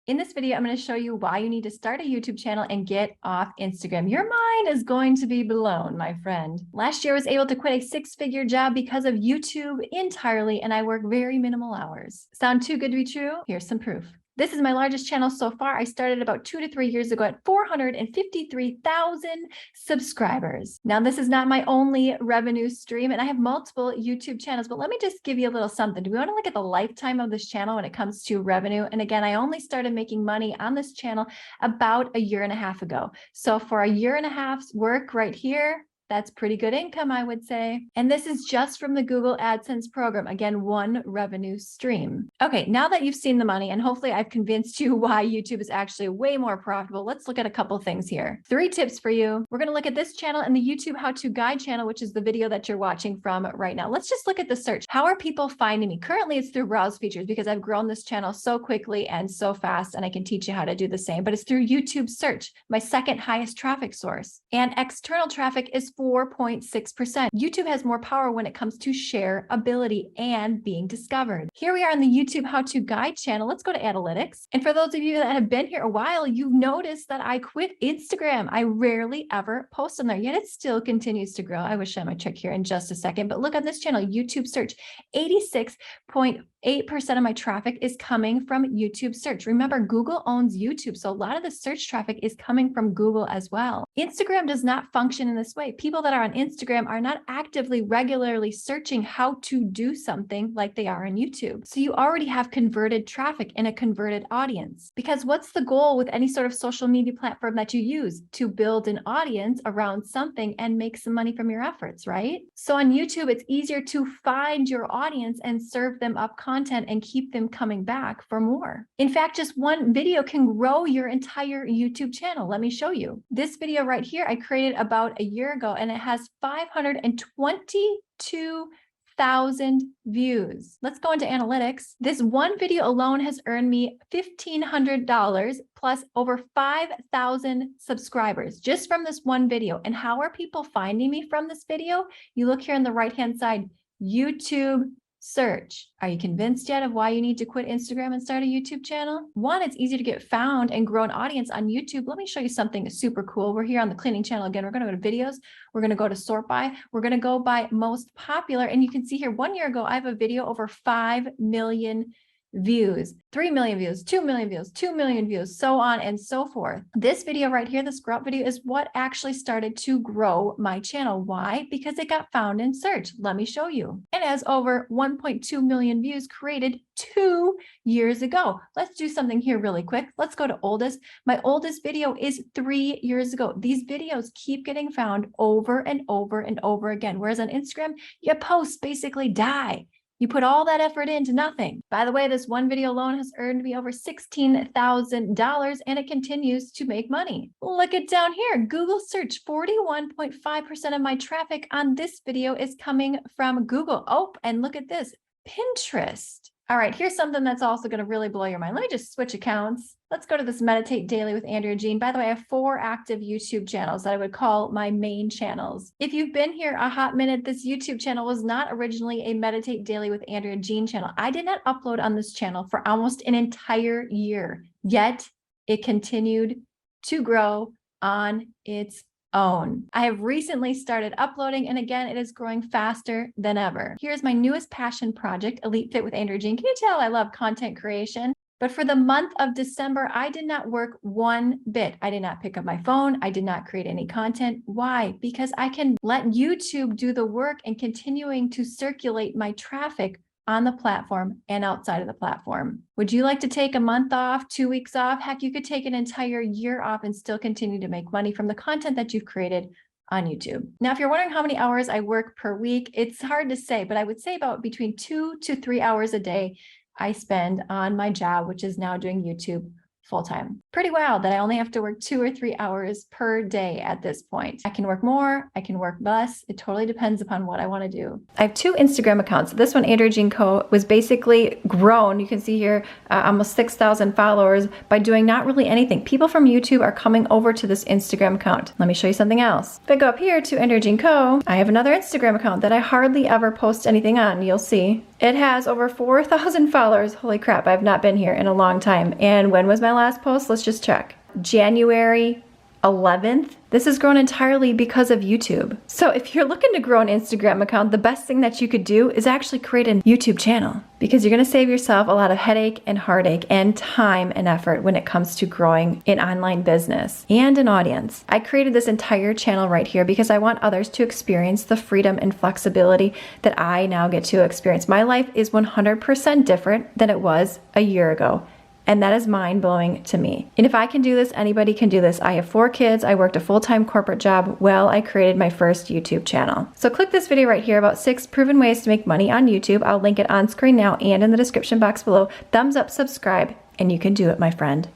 In this video, I'm going to show you why you need to start a YouTube channel and get off Instagram. Your mind is going to be blown, my friend. Last year, I was able to quit a six-figure job because of YouTube entirely, and I work very minimal hours. Sound too good to be true? Here's some proof. This is my largest channel so far. I started about 2 to 3 years ago at 453,000 subscribers. Now, this is not my only revenue stream, and I have multiple YouTube channels, but let me just give you a little something. Do we want to look at the lifetime of this channel when it comes to revenue? And again, I only started making money on this channel about a year and a half ago. So for a year and a half's work right here, that's pretty good income, I would say. And this is just from the Google AdSense program. Again, one revenue stream. Okay, now that you've seen the money, and hopefully I've convinced you why YouTube is actually way more profitable, let's look at a couple things here. 3 tips for you. We're going to look at this channel and the YouTube how-to guide channel, which is the video that you're watching from right now. Let's just look at the search. How are people finding me? Currently, it's through browse features because I've grown this channel so quickly and so fast, and I can teach you how to do the same, but it's through YouTube search, my second highest traffic source. And external traffic is 4.6%. YouTube has more power when it comes to shareability and being discovered. Here we are on the YouTube how-to guide channel. Let's go to analytics. And for those of you that have been here a while, you've noticed that I quit Instagram. I rarely ever post on there, yet it still continues to grow. I wish I might check here in just a second, but look on this channel, YouTube search, 86.8% of my traffic is coming from YouTube search. Remember, Google owns YouTube, so a lot of the search traffic is coming from Google as well. Instagram does not function in this way. People that are on Instagram are not actively, regularly searching how to do something like they are on YouTube. So you already have converted traffic and a converted audience. Because what's the goal with any sort of social media platform that you use? To build an audience around something and make some money from your efforts, right? So on YouTube, it's easier to find your audience and serve them up content and keep them coming back for more. In fact, just one video can grow your entire YouTube channel. Let me show you. This video right here, I created about a year ago, and it has 522,000 views. Let's go into analytics. This one video alone has earned me $1,500 plus over 5,000 subscribers just from this one video. And how are people finding me from this video? You look here on the right-hand side, YouTube search. Are you convinced yet of why you need to quit Instagram and start a YouTube channel? One, it's easy to get found and grow an audience on YouTube. Let me show you something super cool. We're here on the cleaning channel again. We're going to go to videos. We're going to go to sort by. We're going to go by most popular. And you can see here 1 year ago, I have a video over 5 million views, 3 million views, 2 million views, 2 million views, so on and so forth. This video right here, this grow up video, is what actually started to grow my channel. Why? Because it got found in search. Let me show you. It has over 1.2 million views created 2 years ago. Let's do something here really quick. Let's go to oldest. My oldest video is 3 years ago. These videos keep getting found over and over and over again. Whereas on Instagram, your posts basically die. You put all that effort into nothing. By the way, this one video alone has earned me over $16,000, and it continues to make money. Look at down here, Google search, 41.5% of my traffic on this video is coming from Google. Oh, and look at this, Pinterest. All right, here's something that's also going to really blow your mind. Let me just switch accounts. Let's go to this Meditate Daily with Andrea Jean. By the way, I have 4 active YouTube channels that I would call my main channels. If you've been here a hot minute, this YouTube channel was not originally a Meditate Daily with Andrea Jean channel. I did not upload on this channel for almost an entire year, yet it continued to grow on its own. I have recently started uploading, and again, it is growing faster than ever. Here's my newest passion project, Elite Fit with Andrea Jean. Can you tell I love content creation? But for the month of December, I did not work one bit. I did not pick up my phone. I did not create any content. Why? Because I can let YouTube do the work and continuing to circulate my traffic on the platform and outside of the platform. Would you like to take a month off, 2 weeks off? Heck, you could take an entire year off and still continue to make money from the content that you've created on YouTube. Now, if you're wondering how many hours I work per week, it's hard to say, but I would say about between 2 to 3 hours a day I spend on my job, which is now doing YouTube full-time. Pretty wild that I only have to work 2 or 3 hours per day at this point. I can work more, I can work less. It totally depends upon what I want to do. I have 2 Instagram accounts. This one, Andrea Jean Co, was basically grown. You can see here almost 6,000 followers by doing not really anything. People from YouTube are coming over to this Instagram account. Let me show you something else. If I go up here to Andrea Jean Co, I have another Instagram account that I hardly ever post anything on. You'll see. It has over 4,000 followers. Holy crap, I've not been here in a long time. And when was my last post? Let's just check. January 11th. This has grown entirely because of YouTube. So if you're looking to grow an Instagram account, the best thing that you could do is actually create a YouTube channel, because you're gonna save yourself a lot of headache and heartache and time and effort when it comes to growing an online business and an audience. I created this entire channel right here because I want others to experience the freedom and flexibility that I now get to experience. My life is 100% different than it was a year ago. And that is mind-blowing to me. And if I can do this, anybody can do this. I have 4 kids. I worked a full-time corporate job while I created my first YouTube channel. So click this video right here about 6 proven ways to make money on YouTube. I'll link it on screen now and in the description box below. Thumbs up, subscribe, and you can do it, my friend.